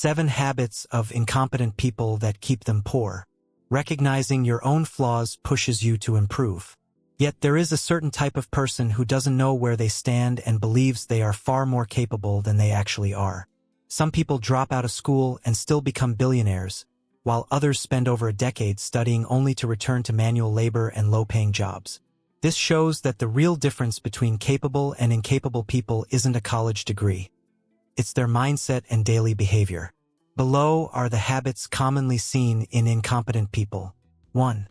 7 habits of incompetent people that keep them poor. Recognizing your own flaws pushes you to improve. Yet there is a certain type of person who doesn't know where they stand and believes they are far more capable than they actually are. Some people drop out of school and still become billionaires, while others spend over a decade studying only to return to manual labor and low-paying jobs. This shows that the real difference between capable and incapable people isn't a college degree. It's their mindset and daily behavior. Below are the habits commonly seen in incompetent people. 1.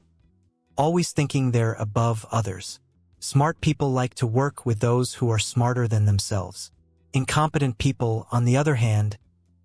Always thinking they're above others. Smart people like to work with those who are smarter than themselves. Incompetent people, on the other hand,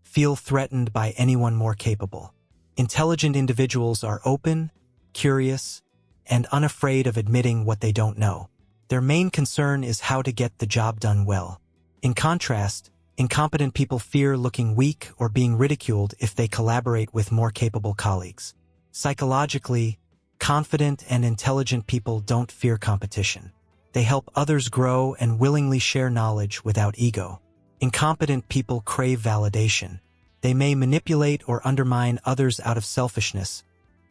feel threatened by anyone more capable. Intelligent individuals are open, curious, and unafraid of admitting what they don't know. Their main concern is how to get the job done well. In contrast, incompetent people fear looking weak or being ridiculed if they collaborate with more capable colleagues. Psychologically, confident and intelligent people don't fear competition. They help others grow and willingly share knowledge without ego. Incompetent people crave validation. They may manipulate or undermine others out of selfishness,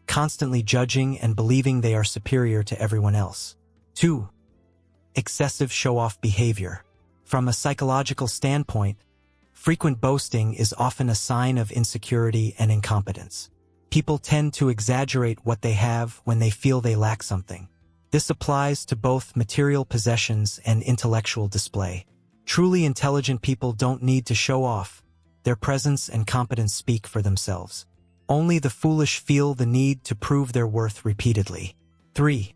constantly judging and believing they are superior to everyone else. 2. Excessive show-off behavior. From a psychological standpoint, frequent boasting is often a sign of insecurity and incompetence. People tend to exaggerate what they have when they feel they lack something. This applies to both material possessions and intellectual display. Truly intelligent people don't need to show off. Their presence and competence speak for themselves. Only the foolish feel the need to prove their worth repeatedly. 3.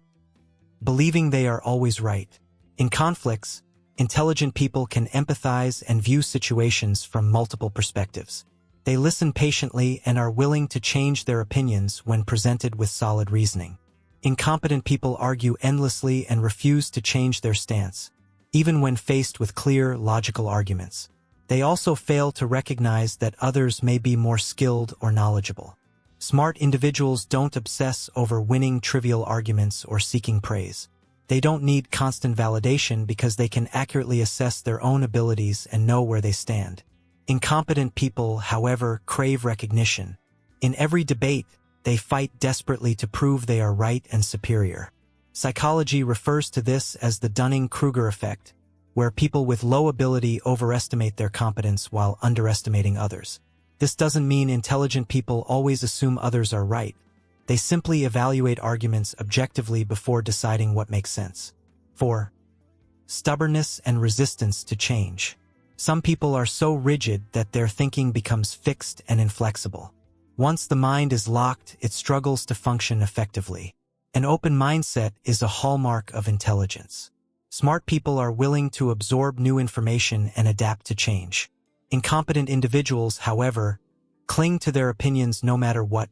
Believing they are always right. In conflicts, intelligent people can empathize and view situations from multiple perspectives. They listen patiently and are willing to change their opinions when presented with solid reasoning. Incompetent people argue endlessly and refuse to change their stance, even when faced with clear, logical arguments. They also fail to recognize that others may be more skilled or knowledgeable. Smart individuals don't obsess over winning trivial arguments or seeking praise. They don't need constant validation because they can accurately assess their own abilities and know where they stand. Incompetent people, however, crave recognition. In every debate, they fight desperately to prove they are right and superior. Psychology refers to this as the Dunning-Kruger effect, where people with low ability overestimate their competence while underestimating others. This doesn't mean intelligent people always assume others are right. They simply evaluate arguments objectively before deciding what makes sense. 4. Stubbornness and resistance to change. Some people are so rigid that their thinking becomes fixed and inflexible. Once the mind is locked, it struggles to function effectively. An open mindset is a hallmark of intelligence. Smart people are willing to absorb new information and adapt to change. Incompetent individuals, however, cling to their opinions no matter what,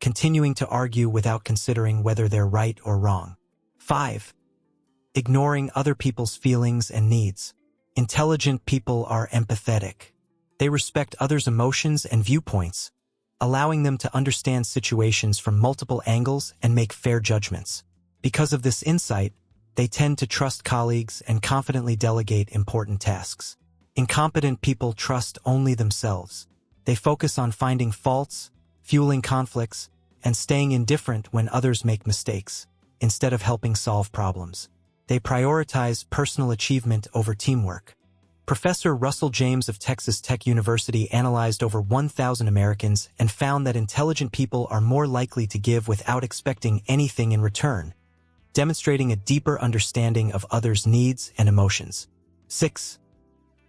continuing to argue without considering whether they're right or wrong. 5. Ignoring other people's feelings and needs. Intelligent people are empathetic. They respect others' emotions and viewpoints, allowing them to understand situations from multiple angles and make fair judgments. Because of this insight, they tend to trust colleagues and confidently delegate important tasks. Incompetent people trust only themselves. They focus on finding faults, fueling conflicts, and staying indifferent when others make mistakes, instead of helping solve problems. They prioritize personal achievement over teamwork. Professor Russell James of Texas Tech University analyzed over 1,000 Americans and found that intelligent people are more likely to give without expecting anything in return, demonstrating a deeper understanding of others' needs and emotions. 6.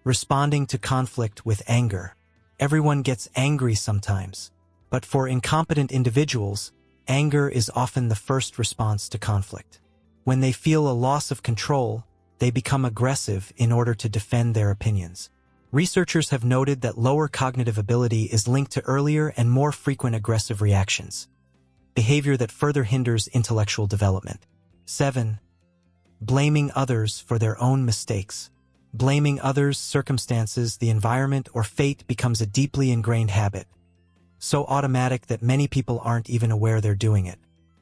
Responding to conflict with anger. Everyone gets angry sometimes, but for incompetent individuals, anger is often the first response to conflict. When they feel a loss of control, they become aggressive in order to defend their opinions. Researchers have noted that lower cognitive ability is linked to earlier and more frequent aggressive reactions, behavior that further hinders intellectual development. 7. Blaming others for their own mistakes. Blaming others, circumstances, the environment, or fate becomes a deeply ingrained habit, so automatic that many people aren't even aware they're doing it.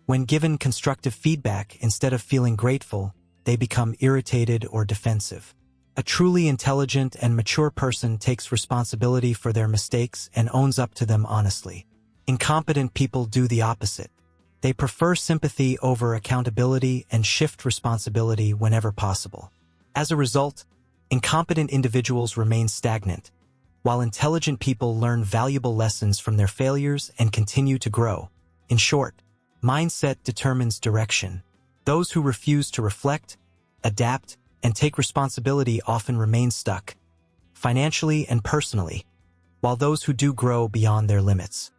When given constructive feedback, instead of feeling grateful, they become irritated or defensive. A truly intelligent and mature person takes responsibility for their mistakes and owns up to them honestly. Incompetent people do the opposite. They prefer sympathy over accountability and shift responsibility whenever possible. As a result, incompetent individuals remain stagnant, while intelligent people learn valuable lessons from their failures and continue to grow. In short, mindset determines direction. Those who refuse to reflect, adapt, and take responsibility often remain stuck, financially and personally, while those who do grow beyond their limits.